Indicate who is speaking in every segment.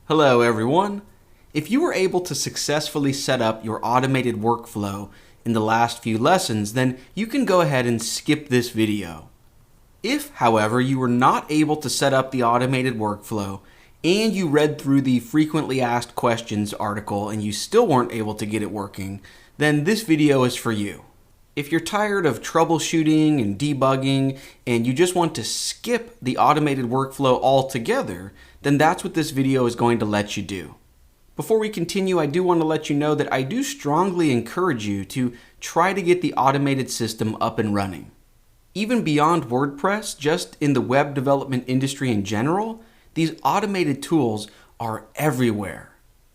Speaker 1: Hello everyone. If you were able to successfully set up your automated workflow in the last few lessons, then you can go ahead and skip this video. If, however, you were not able to set up the automated workflow and you read through the frequently asked questions article and you still weren't able to get it working, then this video is for you. If you're tired of troubleshooting and debugging and you just want to skip the automated workflow altogether, then that's what this video is going to let you do. Before we continue, I do want to let you know that I do strongly encourage you to try to get the automated system up and running. Even beyond WordPress, just in the web development industry in general, these automated tools are everywhere.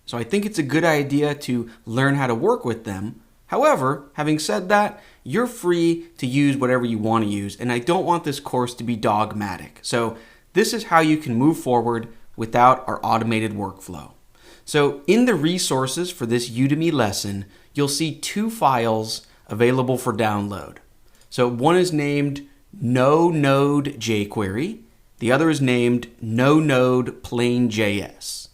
Speaker 1: So I think it's a good idea to learn how to work with them. However, having said that, you're free to use whatever you want to use, and I don't want this course to be dogmatic. So this is how you can move forward without our automated workflow. So in the resources for this Udemy lesson, you'll see two files available for download. So one is named No Node jQuery. The other is named No Node Plain.js.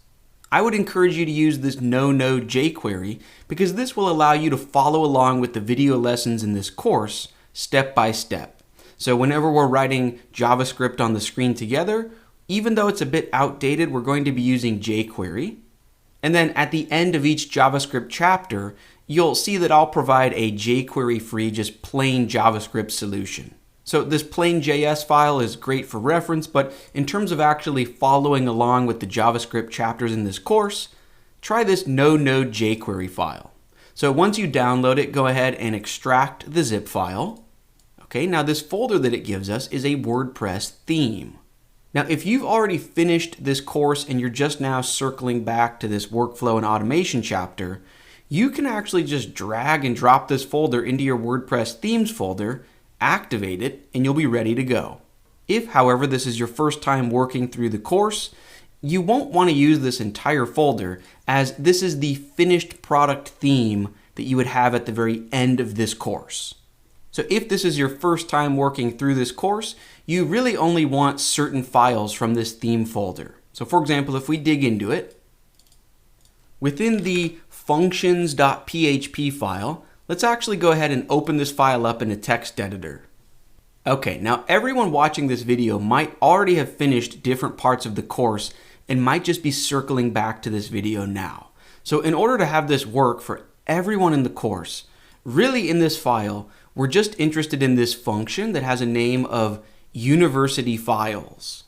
Speaker 1: I would encourage you to use this No Node jQuery because this will allow you to follow along with the video lessons in this course step by step. So whenever we're writing JavaScript on the screen together, even though it's a bit outdated, we're going to be using jQuery. And then at the end of each JavaScript chapter, you'll see that I'll provide a jQuery-free, just plain JavaScript solution. So this plain.js file is great for reference, but in terms of actually following along with the JavaScript chapters in this course, try this No Node jQuery file. So once you download it, go ahead and extract the zip file. Okay, now this folder that it gives us is a WordPress theme. Now, if you've already finished this course and you're just now circling back to this workflow and automation chapter, you can actually just drag and drop this folder into your WordPress themes folder, activate it, and you'll be ready to go. If, however, this is your first time working through the course, you won't want to use this entire folder as this is the finished product theme that you would have at the very end of this course. So if this is your first time working through this course, you really only want certain files from this theme folder. So for example, if we dig into it, within the functions.php file, let's actually go ahead and open this file up in a text editor. Okay, now everyone watching this video might already have finished different parts of the course and might just be circling back to this video now. So in order to have this work for everyone in the course, really in this file, we're just interested in this function that has a name of university files.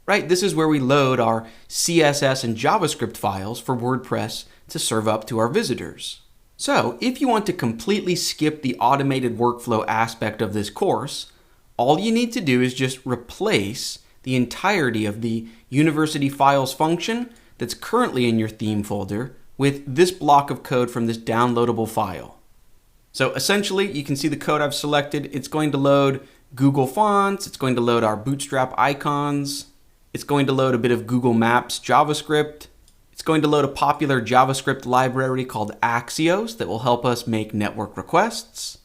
Speaker 1: Right, this is where we load our CSS and JavaScript files for WordPress to serve up to our visitors. So if you want to completely skip the automated workflow aspect of this course, all you need to do is just replace the entirety of the university files function that's currently in your theme folder with this block of code from this downloadable file. So essentially, you can see the code I've selected. It's going to load Google Fonts. It's going to load our Bootstrap icons. It's going to load a bit of Google Maps JavaScript. It's going to load a popular JavaScript library called Axios that will help us make network requests.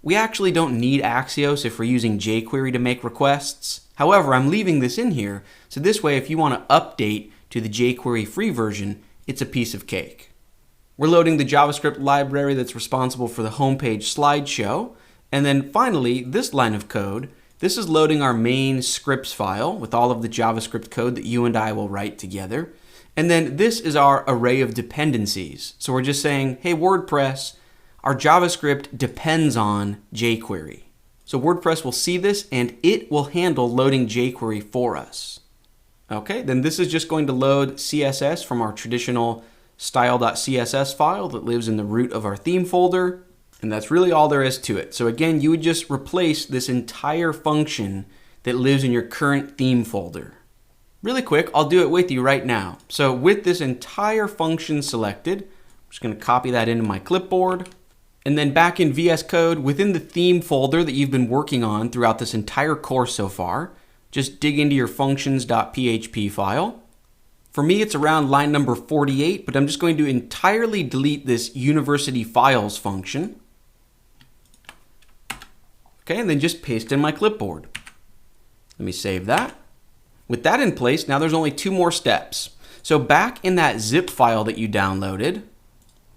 Speaker 1: We actually don't need Axios if we're using jQuery to make requests. However, I'm leaving this in here, so this way if you want to update to the jQuery free version, it's a piece of cake. We're loading the JavaScript library that's responsible for the homepage slideshow. And then finally, this line of code, this is loading our main scripts file with all of the JavaScript code that you and I will write together. And then this is our array of dependencies. So we're just saying, hey, WordPress, our JavaScript depends on jQuery. So WordPress will see this and it will handle loading jQuery for us. Okay, then this is just going to load CSS from our traditional style.css file that lives in the root of our theme folder. And that's really all there is to it. So again, you would just replace this entire function that lives in your current theme folder. Really quick, I'll do it with you right now. So with this entire function selected, I'm just going to copy that into my clipboard. And then back in VS Code, within the theme folder that you've been working on throughout this entire course so far, just dig into your functions.php file. For me, it's around line number 48, but I'm just going to entirely delete this university files function. Okay, and then just paste in my clipboard. Let me save that. With that in place, now there's only two more steps. So back in that zip file that you downloaded,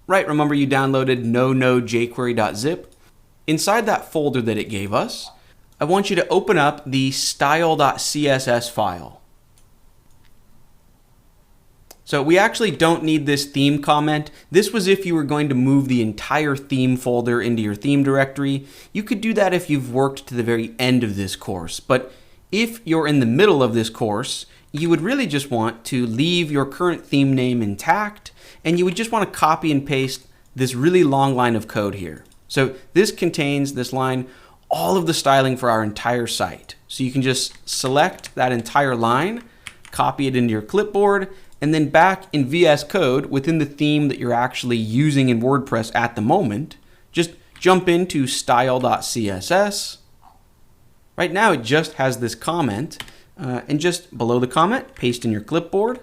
Speaker 1: right, remember you downloaded no-node-jQuery.zip? Inside that folder that it gave us, I want you to open up the style.css file. So we actually don't need this theme comment. This was if you were going to move the entire theme folder into your theme directory. You could do that if you've worked to the very end of this course. But if you're in the middle of this course, you would really just want to leave your current theme name intact, and you would just want to copy and paste this really long line of code here. So this contains, this line, all of the styling for our entire site. So you can just select that entire line, copy it into your clipboard, and then back in VS Code within the theme that you're actually using in WordPress at the moment, just jump into style.css. Right now it just has this comment, and just below the comment, paste in your clipboard.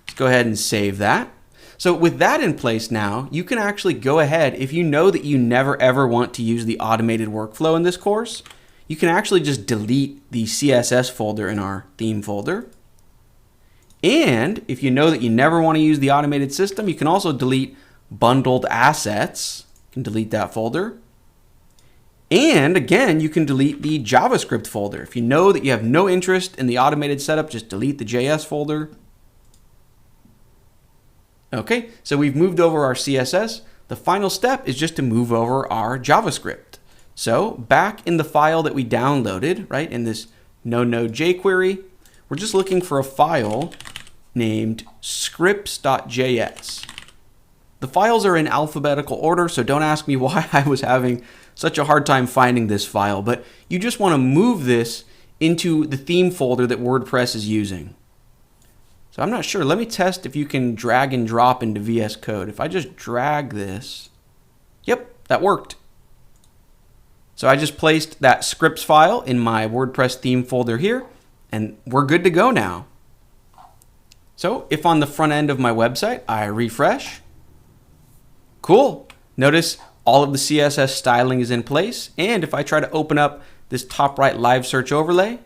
Speaker 1: Let's go ahead and save that. So with that in place now, you can actually go ahead, if you know that you never ever want to use the automated workflow in this course, you can actually just delete the CSS folder in our theme folder. And if you know that you never want to use the automated system, you can also delete bundled assets. You can delete that folder. And again, you can delete the JavaScript folder. If you know that you have no interest in the automated setup, just delete the JS folder. Okay, so we've moved over our CSS. The final step is just to move over our JavaScript. So back in the file that we downloaded, right, in this no-node-jQuery, we're just looking for a file named scripts.js. The files are in alphabetical order, so don't ask me why I was having such a hard time finding this file, but you just want to move this into the theme folder that WordPress is using. So I'm not sure. Let me test if you can drag and drop into VS Code. If I just drag this, yep, that worked. So I just placed that scripts file in my WordPress theme folder here, and we're good to go now. So if on the front end of my website, I refresh, cool. Notice all of the CSS styling is in place. And if I try to open up this top right live search overlay,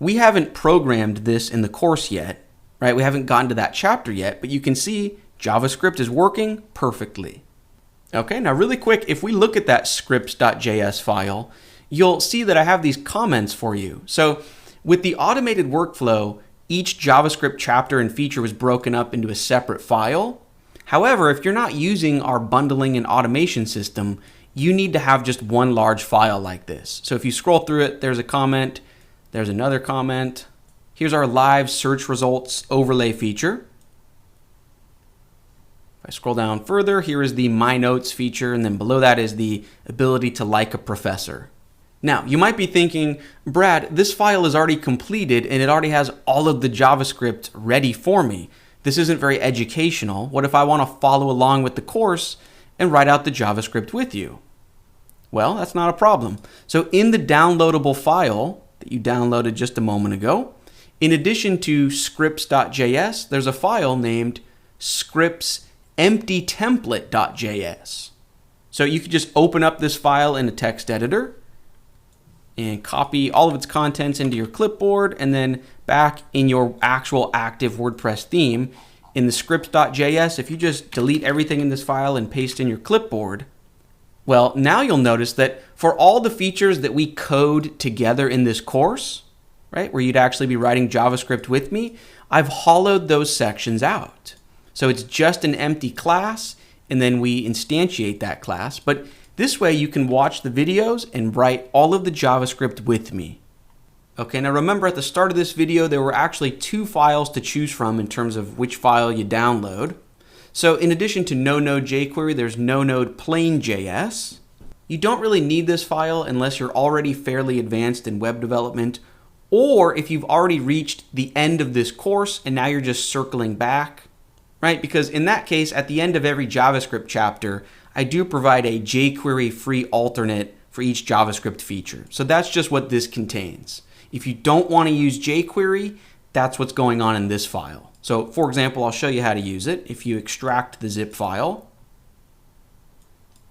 Speaker 1: we haven't programmed this in the course yet, right? We haven't gotten to that chapter yet, but you can see JavaScript is working perfectly. Okay, now really quick, if we look at that scripts.js file, you'll see that I have these comments for you. So with the automated workflow, each JavaScript chapter and feature was broken up into a separate file. However, if you're not using our bundling and automation system, you need to have just one large file like this. So if you scroll through it, there's a comment, there's another comment. Here's our live search results overlay feature. If I scroll down further, here is the My Notes feature, and then below that is the ability to like a professor. Now, you might be thinking, Brad, this file is already completed and it already has all of the JavaScript ready for me. This isn't very educational. What if I want to follow along with the course and write out the JavaScript with you? Well, that's not a problem. So in the downloadable file that you downloaded just a moment ago, in addition to scripts.js, there's a file named scripts-empty-template.js. So you could just open up this file in a text editor and copy all of its contents into your clipboard, and then back in your actual active WordPress theme, in the scripts.js, if you just delete everything in this file and paste in your clipboard, well, now you'll notice that for all the features that we code together in this course, right, where you'd actually be writing JavaScript with me, I've hollowed those sections out. So it's just an empty class, and then we instantiate that class. But this way you can watch the videos and write all of the JavaScript with me. Okay, now remember at the start of this video, there were actually two files to choose from in terms of which file you download. So in addition to no-node-jQuery, there's no-node-plain.js. You don't really need this file unless you're already fairly advanced in web development, or if you've already reached the end of this course and now you're just circling back, right? Because in that case, at the end of every JavaScript chapter, I do provide a jQuery free alternate for each JavaScript feature. So that's just what this contains. If you don't want to use jQuery, that's what's going on in this file. So for example, I'll show you how to use it. If you extract the zip file,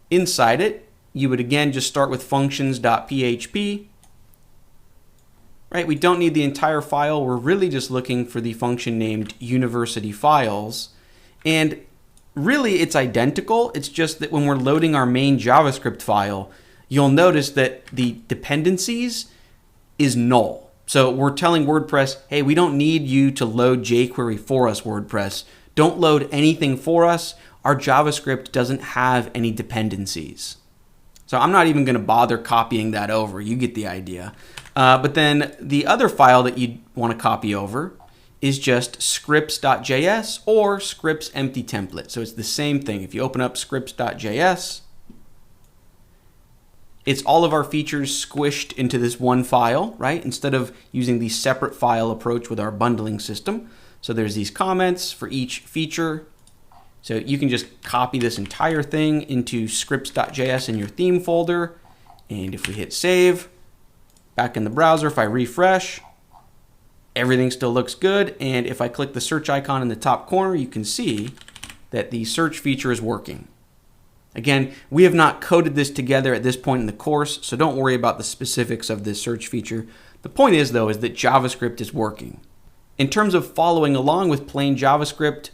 Speaker 1: inside it, you would again just start with functions.php. right? We don't need the entire file. We're really just looking for the function named university files. And really it's identical. It's just that when we're loading our main JavaScript file, you'll notice that the dependencies is null. So we're telling WordPress, hey, we don't need you to load jQuery for us, WordPress. Don't load anything for us. Our JavaScript doesn't have any dependencies. So I'm not even going to bother copying that over. You get the idea. But then the other file that you want to copy over is just scripts.js or scripts empty template. So it's the same thing. If you open up scripts.js, it's all of our features squished into this one file, right? Instead of using the separate file approach with our bundling system. So there's these comments for each feature. So you can just copy this entire thing into scripts.js in your theme folder. And if we hit save, back in the browser, if I refresh, everything still looks good. And if I click the search icon in the top corner, you can see that the search feature is working. Again, we have not coded this together at this point in the course, so don't worry about the specifics of this search feature. The point is, though, is that JavaScript is working. In terms of following along with plain JavaScript,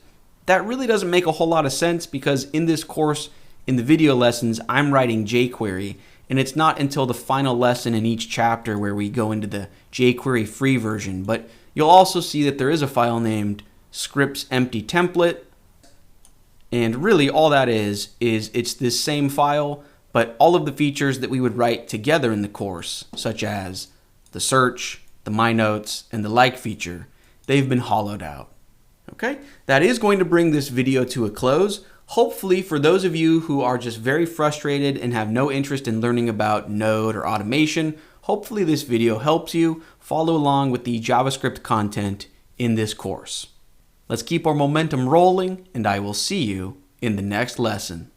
Speaker 1: that really doesn't make a whole lot of sense because in this course, in the video lessons, I'm writing jQuery, and it's not until the final lesson in each chapter where we go into the jQuery free version. But you'll also see that there is a file named scripts empty template. And really all that is it's this same file, but all of the features that we would write together in the course, such as the search, the My Notes, and the like feature, they've been hollowed out. Okay, that is going to bring this video to a close. Hopefully for those of you who are just very frustrated and have no interest in learning about Node or automation, hopefully this video helps you follow along with the JavaScript content in this course. Let's keep our momentum rolling, and I will see you in the next lesson.